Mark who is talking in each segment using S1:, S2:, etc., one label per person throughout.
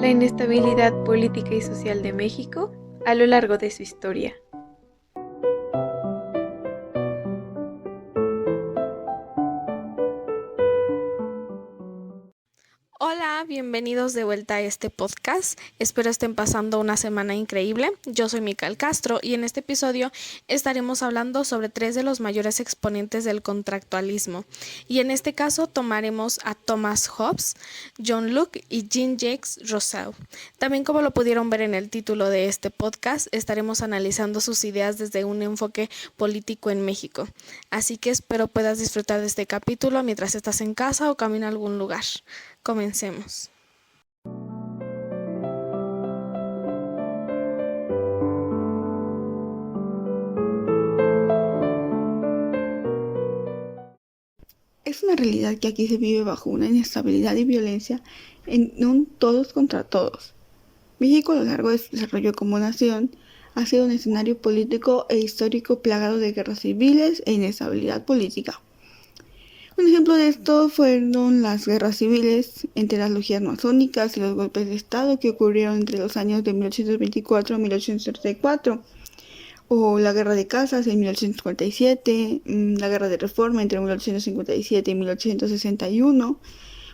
S1: la inestabilidad política y social de México a lo largo de su historia.
S2: Hola, bienvenidos de vuelta a este podcast. Espero estén pasando una semana increíble. Yo soy Micael Castro y en este episodio estaremos hablando sobre 3 de los mayores exponentes del contractualismo. Y en este caso tomaremos a Thomas Hobbes, John Locke y Jean-Jacques Rousseau. También, como lo pudieron ver en el título de este podcast, estaremos analizando sus ideas desde un enfoque político en México. Así que espero puedas disfrutar de este capítulo mientras estás en casa o camino a algún lugar. Comencemos.
S3: Es una realidad que aquí se vive bajo una inestabilidad y violencia en un todos contra todos. México, a lo largo de su desarrollo como nación, ha sido un escenario político e histórico plagado de guerras civiles e inestabilidad política. Un ejemplo de esto fueron las guerras civiles entre las logias masónicas y los golpes de Estado que ocurrieron entre los años de 1824 a 1834, o la Guerra de Casas en 1847, la Guerra de Reforma entre 1857 y 1861,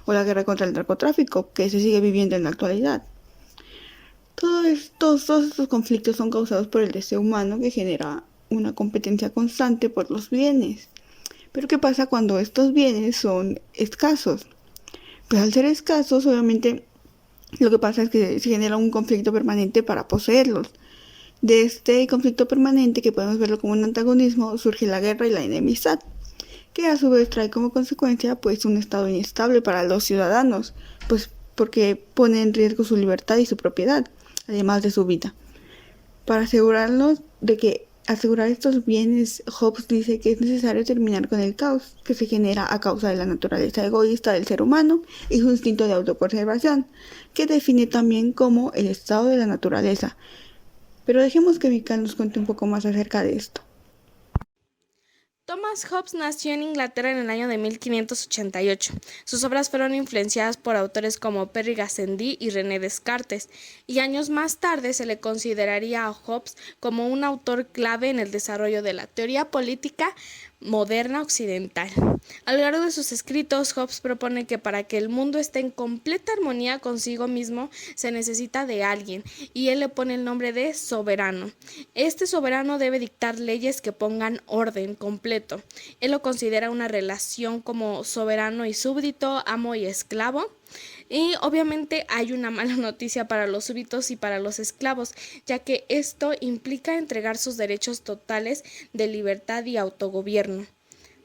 S3: o la guerra contra el narcotráfico, que se sigue viviendo en la actualidad. Todos estos conflictos son causados por el deseo humano que genera una competencia constante por los bienes. Pero ¿qué pasa cuando estos bienes son escasos? Pues al ser escasos, obviamente, lo que pasa es que se genera un conflicto permanente para poseerlos. De este conflicto permanente, que podemos verlo como un antagonismo, surge la guerra y la enemistad, que a su vez trae como consecuencia pues un estado inestable para los ciudadanos, pues porque pone en riesgo su libertad y su propiedad, además de su vida. Para asegurarnos de que asegurar estos bienes, Hobbes dice que es necesario terminar con el caos que se genera a causa de la naturaleza egoísta del ser humano y su instinto de autoconservación, que define también como el estado de la naturaleza. Pero dejemos que Micael nos cuente un poco más acerca de esto.
S2: Thomas Hobbes nació en Inglaterra en el año de 1588. Sus obras fueron influenciadas por autores como Pierre Gassendi y René Descartes, y años más tarde se le consideraría a Hobbes como un autor clave en el desarrollo de la teoría política moderna occidental. A lo largo de sus escritos, Hobbes propone que para que el mundo esté en completa armonía consigo mismo se necesita de alguien, y él le pone el nombre de soberano. Este soberano debe dictar leyes que pongan orden completo. Él lo considera una relación como soberano y súbdito, amo y esclavo. Y obviamente hay una mala noticia para los súbditos y para los esclavos, ya que esto implica entregar sus derechos totales de libertad y autogobierno.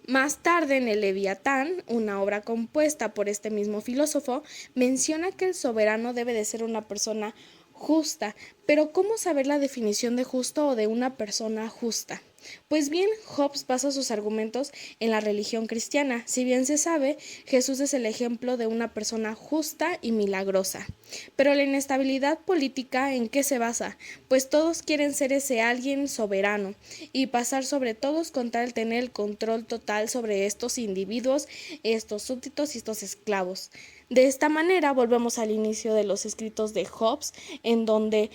S2: Más tarde, en el Leviatán, una obra compuesta por este mismo filósofo, menciona que el soberano debe de ser una persona justa. Pero ¿cómo saber la definición de justo o de una persona justa? Pues bien, Hobbes basa sus argumentos en la religión cristiana. Si bien se sabe, Jesús es el ejemplo de una persona justa y milagrosa. Pero la inestabilidad política, ¿en qué se basa? Pues todos quieren ser ese alguien soberano y pasar sobre todos con tal de tener el control total sobre estos individuos, estos súbditos y estos esclavos. De esta manera volvemos al inicio de los escritos de Hobbes, en donde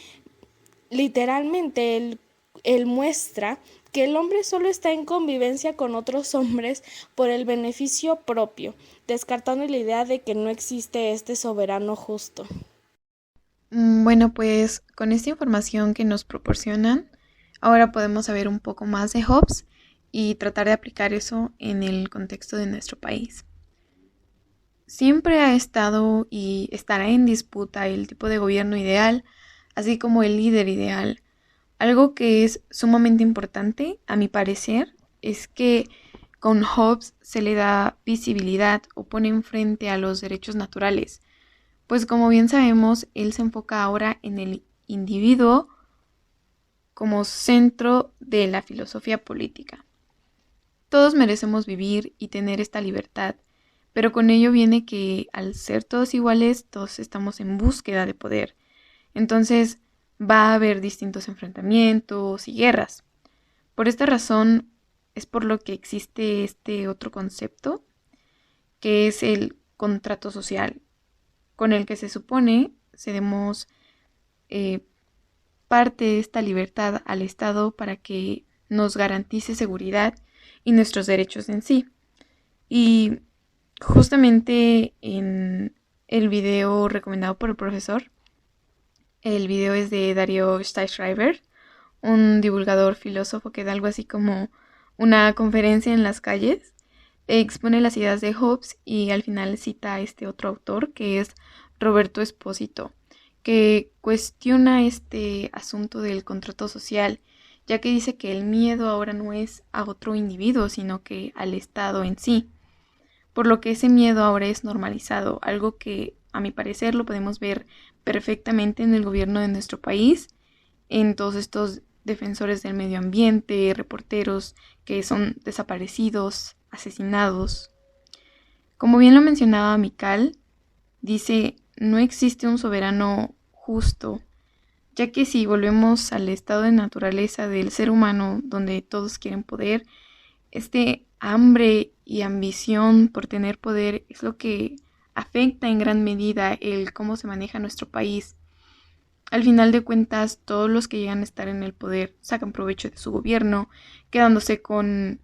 S2: literalmente él muestra que el hombre solo está en convivencia con otros hombres por el beneficio propio, descartando la idea de que no existe este soberano justo.
S1: Bueno, pues con esta información que nos proporcionan, ahora podemos saber un poco más de Hobbes y tratar de aplicar eso en el contexto de nuestro país. Siempre ha estado y estará en disputa el tipo de gobierno ideal, así como el líder ideal. Algo que es sumamente importante, a mi parecer, es que con Hobbes se le da visibilidad o pone enfrente a los derechos naturales, pues como bien sabemos, él se enfoca ahora en el individuo como centro de la filosofía política. Todos merecemos vivir y tener esta libertad, pero con ello viene que al ser todos iguales, todos estamos en búsqueda de poder. Entonces, va a haber distintos enfrentamientos y guerras. Por esta razón es por lo que existe este otro concepto, que es el contrato social, con el que se supone cedemos parte de esta libertad al Estado para que nos garantice seguridad y nuestros derechos en sí. Y justamente en el video recomendado por el profesor, el video es de Dario Steinschreiber, un divulgador filósofo que da algo así como una conferencia en las calles, expone las ideas de Hobbes y al final cita a este otro autor que es Roberto Espósito, que cuestiona este asunto del contrato social, ya que dice que el miedo ahora no es a otro individuo, sino que al Estado en sí, por lo que ese miedo ahora es normalizado, algo que a mi parecer lo podemos ver perfectamente en el gobierno de nuestro país, en todos estos defensores del medio ambiente, reporteros que son desaparecidos, asesinados. Como bien lo mencionaba Mical, dice, no existe un soberano justo, ya que si volvemos al estado de naturaleza del ser humano, donde todos quieren poder, este hambre y ambición por tener poder es lo que afecta en gran medida el cómo se maneja nuestro país. Al final de cuentas, todos los que llegan a estar en el poder sacan provecho de su gobierno, quedándose con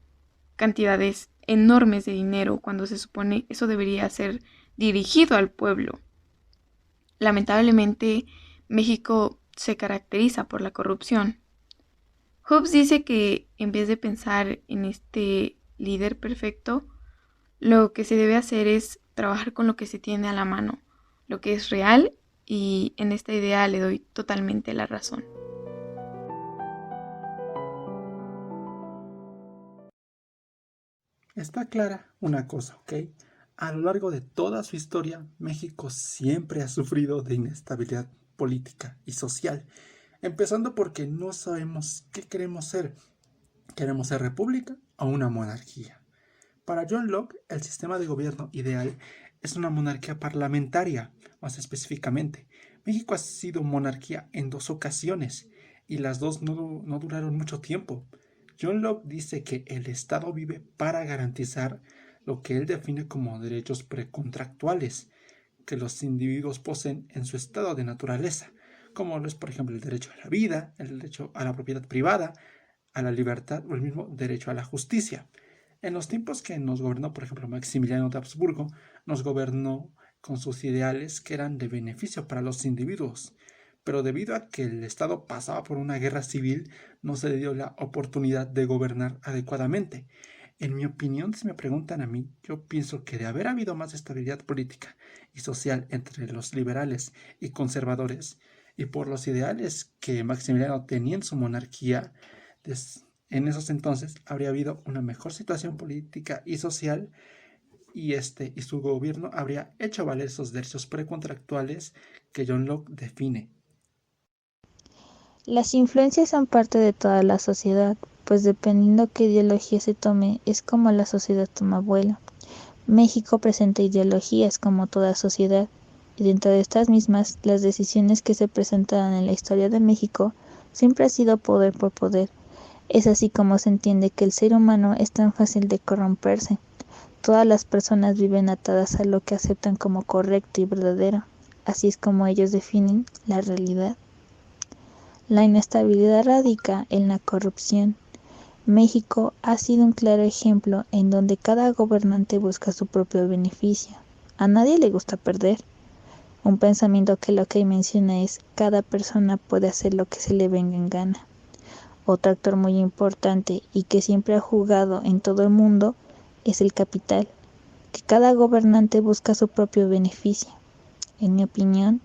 S1: cantidades enormes de dinero cuando se supone eso debería ser dirigido al pueblo. Lamentablemente, México se caracteriza por la corrupción. Hobbes dice que en vez de pensar en este líder perfecto, lo que se debe hacer es trabajar con lo que se tiene a la mano, lo que es real, y en esta idea le doy totalmente la razón.
S4: Está clara una cosa, ¿ok? A lo largo de toda su historia, México siempre ha sufrido de inestabilidad política y social, empezando porque no sabemos qué queremos ser. ¿Queremos ser república o una monarquía? Para John Locke, el sistema de gobierno ideal es una monarquía parlamentaria, más específicamente. México ha sido monarquía en 2 ocasiones y las dos no duraron mucho tiempo. John Locke dice que el Estado vive para garantizar lo que él define como derechos precontractuales que los individuos poseen en su estado de naturaleza, como lo es, por ejemplo, el derecho a la vida, el derecho a la propiedad privada, a la libertad o el mismo derecho a la justicia. En los tiempos que nos gobernó, por ejemplo, Maximiliano de Habsburgo, nos gobernó con sus ideales que eran de beneficio para los individuos, pero debido a que el Estado pasaba por una guerra civil, no se le dio la oportunidad de gobernar adecuadamente. En mi opinión, si me preguntan a mí, yo pienso que de haber habido más estabilidad política y social entre los liberales y conservadores, y por los ideales que Maximiliano tenía en su monarquía, en esos entonces habría habido una mejor situación política y social y su gobierno habría hecho valer esos derechos precontractuales que John Locke define.
S5: Las influencias son parte de toda la sociedad, pues dependiendo qué ideología se tome, es como la sociedad toma vuelo. México presenta ideologías como toda sociedad, y dentro de estas mismas, las decisiones que se presentaron en la historia de México siempre ha sido poder por poder. Es así como se entiende que el ser humano es tan fácil de corromperse. Todas las personas viven atadas a lo que aceptan como correcto y verdadero. Así es como ellos definen la realidad. La inestabilidad radica en la corrupción. México ha sido un claro ejemplo en donde cada gobernante busca su propio beneficio. A nadie le gusta perder. Un pensamiento que lo que menciona es cada persona puede hacer lo que se le venga en gana. Otro actor muy importante y que siempre ha jugado en todo el mundo es el capital, que cada gobernante busca su propio beneficio. En mi opinión,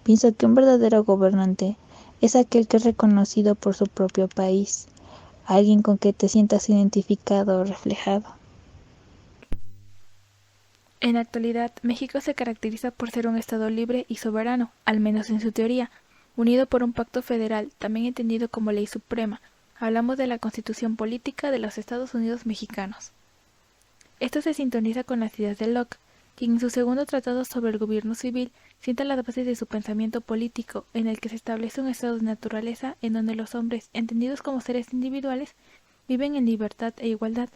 S5: pienso que un verdadero gobernante es aquel que es reconocido por su propio país, alguien con que te sientas identificado o reflejado.
S6: En la actualidad, México se caracteriza por ser un Estado libre y soberano, al menos en su teoría, unido por un pacto federal, también entendido como ley suprema. Hablamos de la Constitución Política de los Estados Unidos Mexicanos. Esto se sintoniza con las ideas de Locke, quien en su segundo tratado sobre el gobierno civil sienta las bases de su pensamiento político, en el que se establece un estado de naturaleza en donde los hombres, entendidos como seres individuales, viven en libertad e igualdad,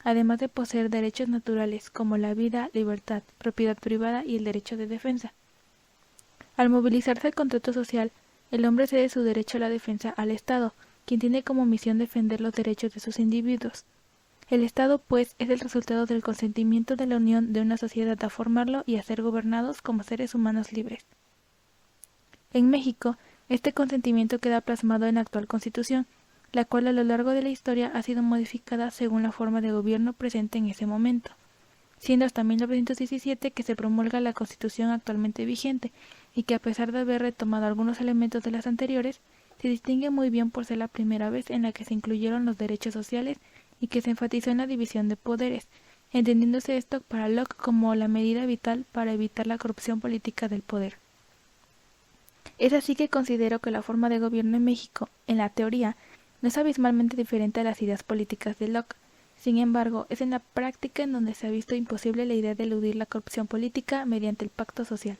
S6: además de poseer derechos naturales como la vida, libertad, propiedad privada y el derecho de defensa. Al movilizarse el contrato social, el hombre cede su derecho a la defensa al Estado, quien tiene como misión defender los derechos de sus individuos. El Estado, pues, es el resultado del consentimiento de la unión de una sociedad a formarlo y a ser gobernados como seres humanos libres. En México, este consentimiento queda plasmado en la actual Constitución, la cual a lo largo de la historia ha sido modificada según la forma de gobierno presente en ese momento, siendo hasta 1917 que se promulga la Constitución actualmente vigente y que, a pesar de haber retomado algunos elementos de las anteriores, se distingue muy bien por ser la primera vez en la que se incluyeron los derechos sociales y que se enfatizó en la división de poderes, entendiéndose esto para Locke como la medida vital para evitar la corrupción política del poder. Es así que considero que la forma de gobierno en México, en la teoría, no es abismalmente diferente a las ideas políticas de Locke. Sin embargo, es en la práctica en donde se ha visto imposible la idea de eludir la corrupción política mediante el pacto social.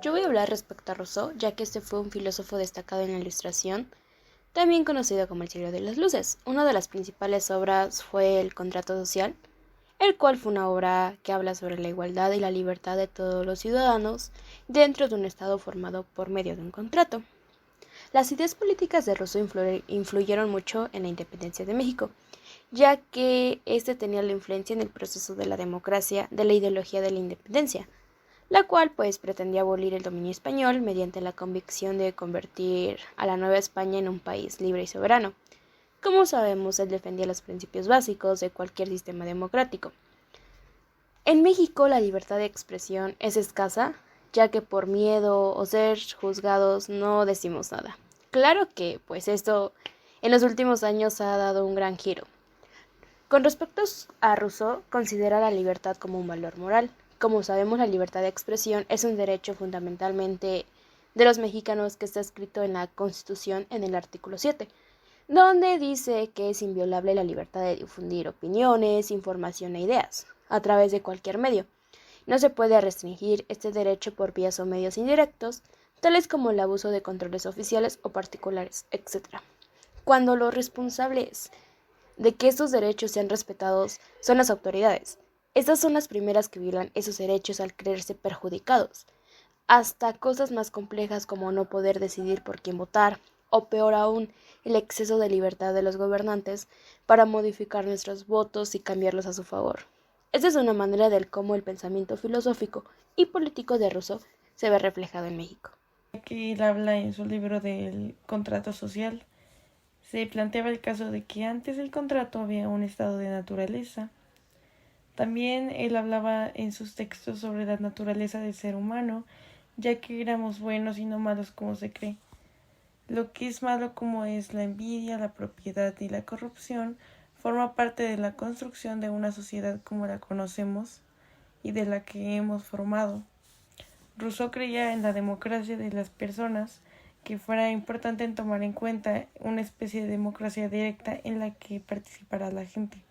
S2: Yo voy a hablar respecto a Rousseau, ya que este fue un filósofo destacado en la Ilustración, también conocido como el siglo de las luces. Una de las principales obras fue El contrato social, el cual fue una obra que habla sobre la igualdad y la libertad de todos los ciudadanos dentro de un Estado formado por medio de un contrato. Las ideas políticas de Rousseau influyeron mucho en la independencia de México, ya que éste tenía la influencia en el proceso de la democracia de la ideología de la independencia, la cual pues pretendía abolir el dominio español mediante la convicción de convertir a la Nueva España en un país libre y soberano. Como sabemos, él defendía los principios básicos de cualquier sistema democrático. En México la libertad de expresión es escasa, ya que por miedo o ser juzgados no decimos nada. Claro que pues esto en los últimos años ha dado un gran giro. Con respecto a Rousseau, considera la libertad como un valor moral. Como sabemos, la libertad de expresión es un derecho fundamentalmente de los mexicanos que está escrito en la Constitución en el artículo 7, donde dice que es inviolable la libertad de difundir opiniones, información e ideas a través de cualquier medio. No se puede restringir este derecho por vías o medios indirectos, tales como el abuso de controles oficiales o particulares, etc. Cuando los responsables de que estos derechos sean respetados son las autoridades. Estas son las primeras que violan esos derechos al creerse perjudicados, hasta cosas más complejas como no poder decidir por quién votar, o peor aún, el exceso de libertad de los gobernantes para modificar nuestros votos y cambiarlos a su favor. Esta es una manera del cómo el pensamiento filosófico y político de Rousseau se ve reflejado en México.
S7: Aquí él habla en su libro del contrato social. Se planteaba el caso de que antes del contrato había un estado de naturaleza. También él hablaba en sus textos sobre la naturaleza del ser humano, ya que éramos buenos y no malos como se cree. Lo que es malo, como es la envidia, la propiedad y la corrupción, forma parte de la construcción de una sociedad como la conocemos y de la que hemos formado. Rousseau creía en la democracia de las personas, que fuera importante en tomar en cuenta una especie de democracia directa en la que participara la gente.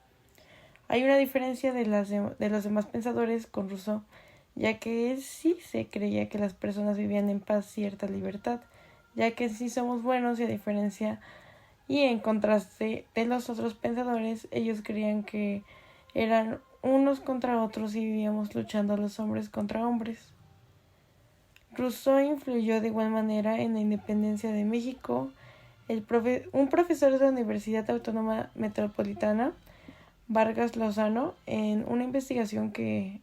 S7: Hay una diferencia de los demás pensadores con Rousseau, ya que él sí se creía que las personas vivían en paz y cierta libertad, ya que sí somos buenos y a diferencia y en contraste de los otros pensadores, ellos creían que eran unos contra otros y vivíamos luchando los hombres contra hombres. Rousseau influyó de igual manera en la independencia de México. Un profesor de la Universidad Autónoma Metropolitana, Vargas Lozano, en una investigación que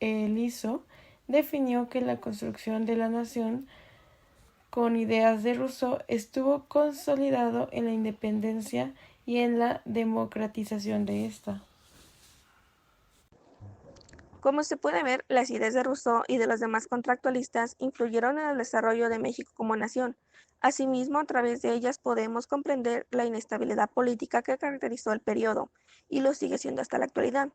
S7: él hizo, definió que la construcción de la nación con ideas de Rousseau estuvo consolidado en la independencia y en la democratización de esta.
S8: Como se puede ver, las ideas de Rousseau y de los demás contractualistas influyeron en el desarrollo de México como nación. Asimismo, a través de ellas podemos comprender la inestabilidad política que caracterizó el periodo, y lo sigue siendo hasta la actualidad.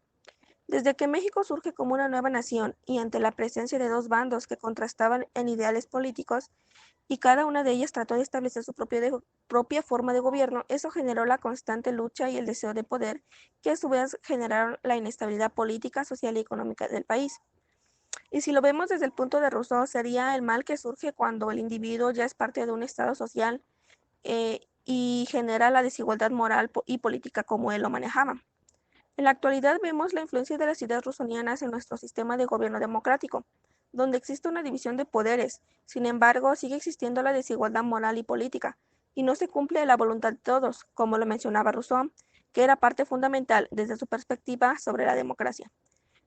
S8: Desde que México surge como una nueva nación y ante la presencia de dos bandos que contrastaban en ideales políticos, y cada una de ellas trató de establecer su propia forma de gobierno, eso generó la constante lucha y el deseo de poder, que a su vez generaron la inestabilidad política, social y económica del país. Y si lo vemos desde el punto de Rousseau, sería el mal que surge cuando el individuo ya es parte de un estado social y genera la desigualdad moral y política como él lo manejaba. En la actualidad vemos la influencia de las ideas rusonianas en nuestro sistema de gobierno democrático, donde existe una división de poderes. Sin embargo, sigue existiendo la desigualdad moral y política, y no se cumple la voluntad de todos, como lo mencionaba Rousseau, que era parte fundamental desde su perspectiva sobre la democracia.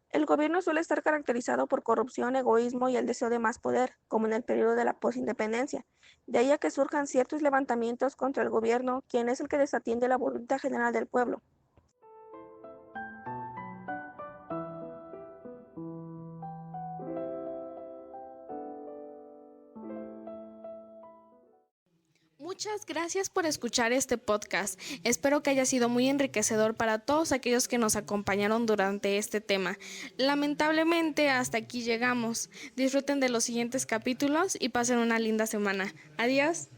S8: El gobierno suele estar caracterizado por corrupción, egoísmo y el deseo de más poder, como en el periodo de la posindependencia. De ahí a que surjan ciertos levantamientos contra el gobierno, quien es el que desatiende la voluntad general del pueblo.
S2: Muchas gracias por escuchar este podcast. Espero que haya sido muy enriquecedor para todos aquellos que nos acompañaron durante este tema. Lamentablemente, hasta aquí llegamos. Disfruten de los siguientes capítulos y pasen una linda semana. Adiós.